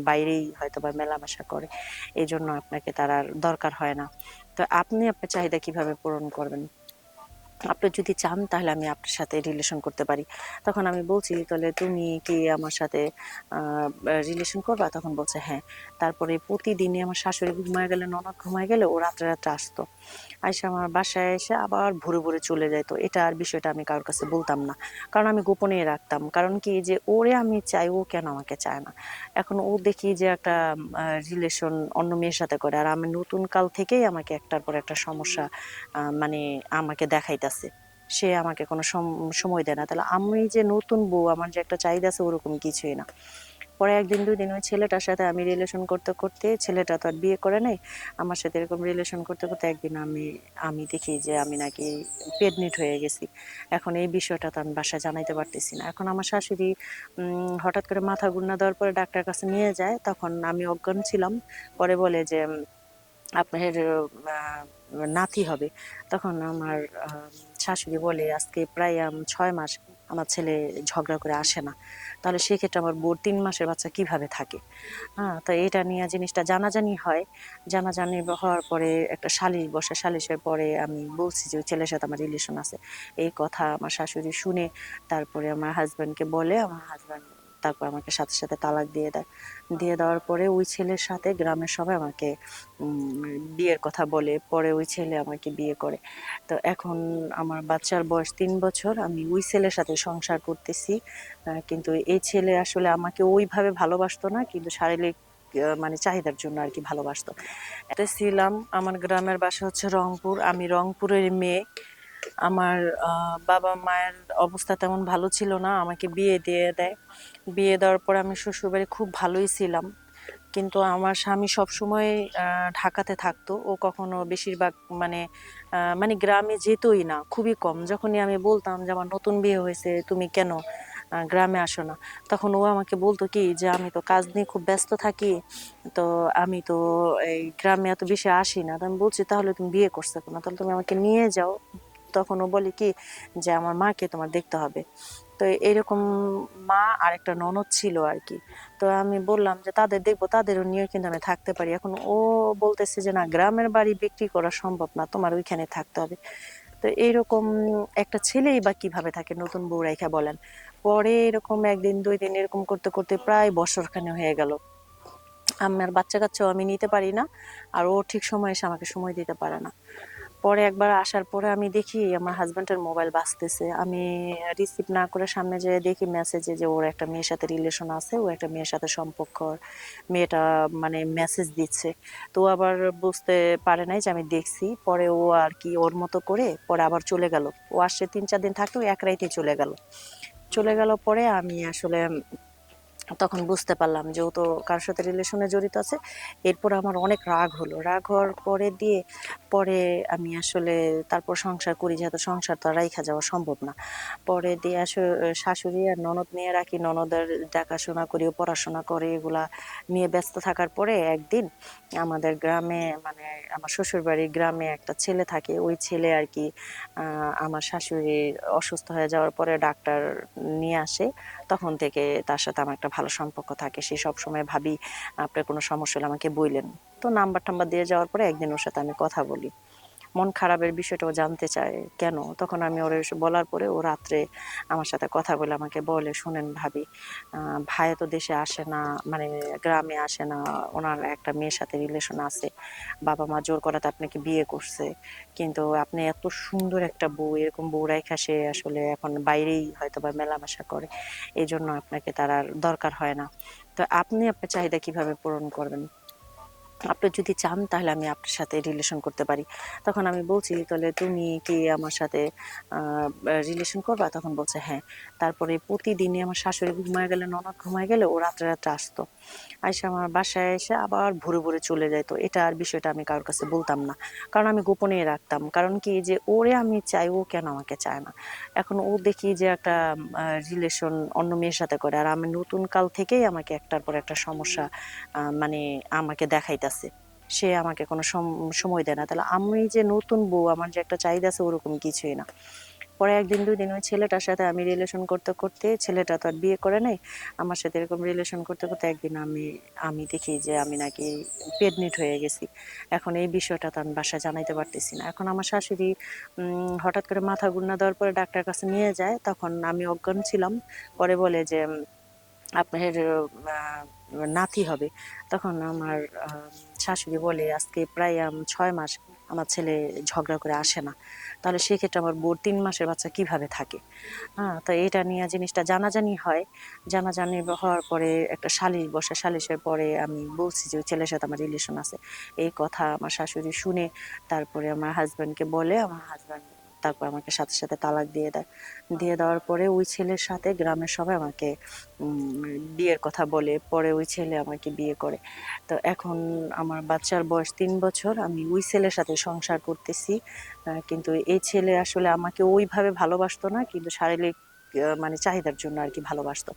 বাইরেই হয়তোবা মেলামেশা করে। এজন্য আপনাকে তার আর দরকার হয় না। তো আপনি আপনার চাহিদা কিভাবে পূরণ করবেন? আপনি যদি চান তাহলে আমি আপনার সাথে রিলেশন করতে পারি। তখন আমি বলছি, তাহলে তুমি কি আমার সাথে রিলেশন করবা? তখন বলছে হ্যাঁ। তারপরে প্রতিদিনই আমার শাশুড়ি ঘুমায় গেলে, ননদ ঘুমায় গেলে ও রাত্রে রাত্রে আসতো। আইসা আমার বাসায় এসে আবার ভোরে ভোরে চলে যাইতো। এটা আর বিষয়টা আমি কারোর কাছে বলতাম না। কারণ আমি গোপনেই রাখতাম। কারণ কি, যে ওরে আমি চাই, ও কেন আমাকে চায় না? এখন ও দেখি যে একটা রিলেশন অন্য মেয়ের সাথে করে, আর আমি নতুন কাল থেকেই আমাকে একটার পর একটা সমস্যা মানে আমাকে দেখাইতাছে। সে আমাকে কোনো সময় দেয় না। তাহলে আমি যে নতুন বউ, আমার যে একটা চাহিদা আছে, ওরকম কিছুই না। পরে একদিন দুই দিন ওই ছেলেটার সাথে আমি রিলেশন করতে করতে, ছেলেটা তো আর বিয়ে করে নাই, আমার সাথে এরকম রিলেশন করতে করতে একদিন আমি আমি দেখি যে আমি নাকি প্রেগনেন্ট হয়ে গেছি। এখন এই বিষয়টা তো আমি বাসায় জানাইতে পারতেছি না। এখন আমার শাশুড়ি হঠাৎ করে মাথা ঘুরনা দেওয়ার পরে ডাক্তার কাছে নিয়ে যায়, তখন আমি অজ্ঞান ছিলাম। পরে বলে যে আপনার আহ, নাতি হবে। তখন আমার শাশুড়ি বলে, আজকে প্রায় 6 মাস আমার ছেলে ঝগড়া করে আসে না, তাহলে সেক্ষেত্রে আমার বউর 3 মাসের বাচ্চা কিভাবে থাকে? হ্যাঁ, তো এটা নিয়ে জিনিসটা জানাজানি হয়। জানাজানি হওয়ার পরে একটা সালিশ বসে, সালিশের পরে আমি বলছি যে ওই ছেলের সাথে আমার রিলেশন আছে। এই কথা আমার শাশুড়ি শুনে তারপরে আমার হাজবেন্ডকে বলে, আমার হাজবেন্ড তারপর আমাকে সাথে সাথে তালাক দিয়ে দেয়। দিয়ে দেওয়ার পরে ওই ছেলের সাথে গ্রামের সবাই আমাকে বিয়ের কথা বলে। পরে ওই ছেলে আমাকে বিয়ে করে। তো এখন আমার বাচ্চার বয়স 3 বছর, আমি ওই ছেলের সাথে সংসার করতেছি। কিন্তু এই ছেলে আসলে আমাকে ওইভাবে ভালোবাসতো না, কিন্তু শারীরিক মানে চাহিদার জন্য আর কি ভালোবাসতো। এতে ছিলাম। আমার গ্রামের বাসা হচ্ছে রংপুর, আমি রংপুরের মেয়ে। আমার বাবা মায়ের অবস্থা তেমন ভালো ছিল না, আমাকে বিয়ে দিয়ে দেয়। বিয়ে দেওয়ার পর আমি শ্বশুরবাড়ি খুব ভালোই ছিলাম। কিন্তু আমার স্বামী সবসময় ঢাকাতে থাকতো। ও কখনো বেশিরভাগ মানে মানে গ্রামে যেতই না, খুবই কম। যখনই আমি বলতাম যে আমার নতুন বিয়ে হয়েছে, তুমি কেন গ্রামে আসো না, তখন ও আমাকে বলতো কি, যে আমি তো কাজ নিয়ে খুব ব্যস্ত থাকি, তো আমি তো এই গ্রামে এত বেশি আসি না। তো আমি বলছি, তাহলে তুমি বিয়ে করছো কেন? তাহলে তুমি আমাকে নিয়ে যাও। তখন ও বলে কি, যে আমার মাকে তোমার দেখতে হবে। তো এরকম মা আর একটা ননদ ছিল আর কি। তো আমি বললাম যে তাদের দেখবো, তাদেরও নিয়ে কিন্তু আমি থাকতে পারি। এখন ও বলতেছে যে না, গ্রামের বাড়ি বিক্রি করা সম্ভব না, তোমার ওইখানে থাকতে হবে। তো এইরকম একটা ছেলেই বা কিভাবে থাকে নতুন বউ রাইখা, বলেন? পরে এরকম একদিন দুই দিন এরকম করতে করতে প্রায় বছরখানে হয়ে গেল। আমার বাচ্চা কাচ্চাও আমি নিতে পারি না, আর ও ঠিক সময় এসে আমাকে সময় দিতে পারে না। পরে একবার আসার পরে আমি দেখি আমার হাজবেন্ডের মোবাইল বাজতেছে। আমি রিসিভ না করে সামনে যেয়ে দেখি মেসেজে যে ওর একটা মেয়ের সাথে রিলেশন আছে, ও একটা মেয়ের সাথে সম্পর্ক। মেয়েটা মানে মেসেজ দিচ্ছে। তো ও আবার বুঝতে পারে নাই যে আমি দেখছি। পরে ও আর কি ওর মতো করে পরে আবার চলে গেল। ও আসছে 3-4 দিন থাকতে, ও এক রাইতে চলে গেল। চলে গেল পরে আমি আসলে তখন বুঝতে পারলাম যে ও তো কার সাথে রিলেশনে জড়িত আছে। এরপর আমার অনেক রাগ হলো। রাগ হওয়ার পরে দিয়ে পরে আমি আসলে তারপর সংসার করি, যেহেতু সংসার তো আর রাইখা যাওয়া সম্ভব না। পরে দিয়ে শাশুড়ি আর ননদ নিয়ে রাখি, ননদের দেখাশোনা করি, ও পড়াশোনা করে, এগুলা নিয়ে ব্যস্ত থাকার পরে একদিন আমাদের গ্রামে মানে আমার শ্বশুর বাড়ির গ্রামে একটা ছেলে থাকে। ওই ছেলে আর কি আমার শাশুড়ি অসুস্থ হয়ে যাওয়ার পরে ডাক্তার নিয়ে আসে। তখন থেকে তার সাথে আমার একটা ভালো সম্পর্ক থাকে। সে সবসময় ভাবি, আপনার কোনো সমস্যা হলে আমাকে বইলেন। তো নাম্বার টাম্বার দিয়ে যাওয়ার পরে একদিন ওর সাথে আমি কথা বলি, মন খারাপের বিষয়টাও জানতে চায় কেন। তখন আমি ওর এসে বলার পরে ও রাত্রে আমার সাথে কথা বলে আমাকে বলে, শুনেন ভাবি, ভাই তো দেশে আসে না, মানে গ্রামে আসে না, ওনার একটা মেয়ের সাথে রিলেশন আছে, বাবা মা জোর করাতে আপনাকে বিয়ে করছে, কিন্তু আপনি এত সুন্দর একটা বউ, এরকম বউ রাইখা সে আসলে এখন বাইরেই হয়তো বা মেলামেশা করে। এই জন্য আপনাকে তার আর দরকার হয় না। তো আপনি আপনার চাহিদা কিভাবে পূরণ করবেন? আপনি যদি চান তাহলে আমি আপনার সাথে রিলেশন করতে পারি। তখন আমি বলছি, তাহলে তুমি কি আমার সাথে রিলেশন করবা? তখন বলছে হ্যাঁ। তারপরে প্রতিদিনই আমার শাশুড়ি ঘুমায় গেলে, ননদ ঘুমায় গেলে, ও রাত্রে রাত্রে আসতো। আইসা আমার বাসায় এসে আবার ভোরে ভোরে চলে যাইতো। এটা আর বিষয়টা আমি কারোর কাছে বলতাম না। কারণ আমি গোপনেই রাখতাম। কারণ কি, যে ওরে আমি চাই, ও কেন আমাকে চায় না? এখন ও দেখি যে একটা রিলেশন অন্য মেয়ের সাথে করে, আর আমি নতুন কাল থেকেই আমাকে একটার পর একটা সমস্যা মানে আমাকে দেখাইতাছে। সে আমাকে কোনো সময় দেয় না। তাহলে আমি যে নতুন বউ, আমার যে একটা চাহিদা আছে, ওরকম কিছুই না। পরে একদিন দুই দিন ওই ছেলেটার সাথে আমি রিলেশন করতে করতে, ছেলেটা তো আর বিয়ে করে নাই, আমার সাথে এরকম রিলেশন করতে করতে একদিন আমি আমি দেখি যে আমি নাকি প্রেগনেন্ট হয়ে গেছি। এখন এই বিষয়টা তো আমি বাসায় জানাইতে পারতেছি না। এখন আমার শাশুড়ি হঠাৎ করে মাথা ঘুরনা দেওয়ার পরে ডাক্তার কাছে নিয়ে যায়, তখন আমি অজ্ঞান ছিলাম। পরে বলে যে আপনার নাতি হবে। তখন আমার শাশুড়ি বলে আজকে প্রায় 6 মাস আমার ছেলে ঝগড়া করে আসে না, তাহলে সেক্ষেত্রে আমার বউর 3 মাসের বাচ্চা কিভাবে থাকে। হ্যাঁ, তো এটা নিয়ে জিনিসটা জানাজানি হয়। জানাজানি হওয়ার পরে একটা সালিশ বসে, সালিশের পরে আমি বলছি যে ওই ছেলের সাথে আমার রিলেশন আছে। এই কথা আমার শাশুড়ি শুনে তারপরে আমার হাজব্যান্ডকে বলে, আমার হাজব্যান্ড তারপর আমাকে সাথে সাথে তালাক দিয়ে দেয়। দিয়ে দেওয়ার পরে ওই ছেলের সাথে গ্রামের সবাই আমাকে বিয়ের কথা বলে, পরে ওই ছেলে আমাকে বিয়ে করে। তো এখন আমার বাচ্চার বয়স 3 বছর, আমি ওই ছেলের সাথে সংসার করতেছি। কিন্তু এই ছেলে আসলে আমাকে ওইভাবে ভালোবাসতো না, কিন্তু শারীরিক মানে চাহিদার জন্য আর কি ভালোবাসতো।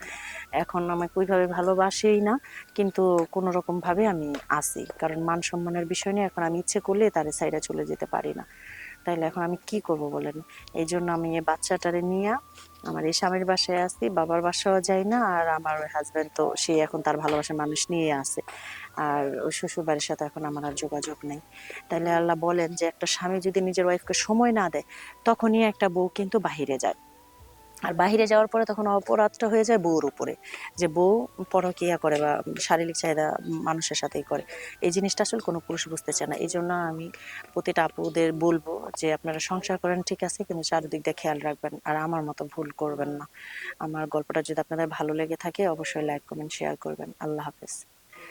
এখন আমাকে ওইভাবে ভালোবাসেই না, কিন্তু কোনো রকম ভাবে আমি আছি, কারণ মান সম্মানের বিষয় নিয়ে এখন আমি ইচ্ছে করলে তারে সাইডে চলে যেতে পারি না। তাইলে এখন আমি কি করব বলেন। এই জন্য আমি এই বাচ্চাটারে নিয়ে আমার এই স্বামীর বাসায় আছি, বাবার বাসাও যাই না। আর আমার হাজবেন্ড তো সে এখন তার ভালোবাসার মানুষ নিয়ে আছে, আর ওই শ্বশুর বাড়ির সাথে এখন আমার আর যোগাযোগ নেই। তাইলে আল্লাহ বলেন যে একটা স্বামী যদি নিজের ওয়াইফকে সময় না দেয়, তখনই একটা বউ কিন্তু বাহিরে যায়। আর বাহিরে যাওয়ার পরে তখন অপরাধটা হয়ে যায় বউর উপরে, যে বউ পরকীয়া করে বা শারীরিক চাহিদা মানুষের সাথেই করে। এই জিনিসটা আসলে কোনো পুরুষ বুঝতে চায় না। এই জন্য আমি প্রতিটা আপুদের বলবো যে আপনারা সংসার করেন ঠিক আছে, কিন্তু চারদিক দিয়ে খেয়াল রাখবেন, আর আমার মতো ভুল করবেন না। আমার গল্পটা যদি আপনাদের ভালো লেগে থাকে অবশ্যই লাইক কমেন্ট শেয়ার করবেন। আল্লাহ হাফেজ।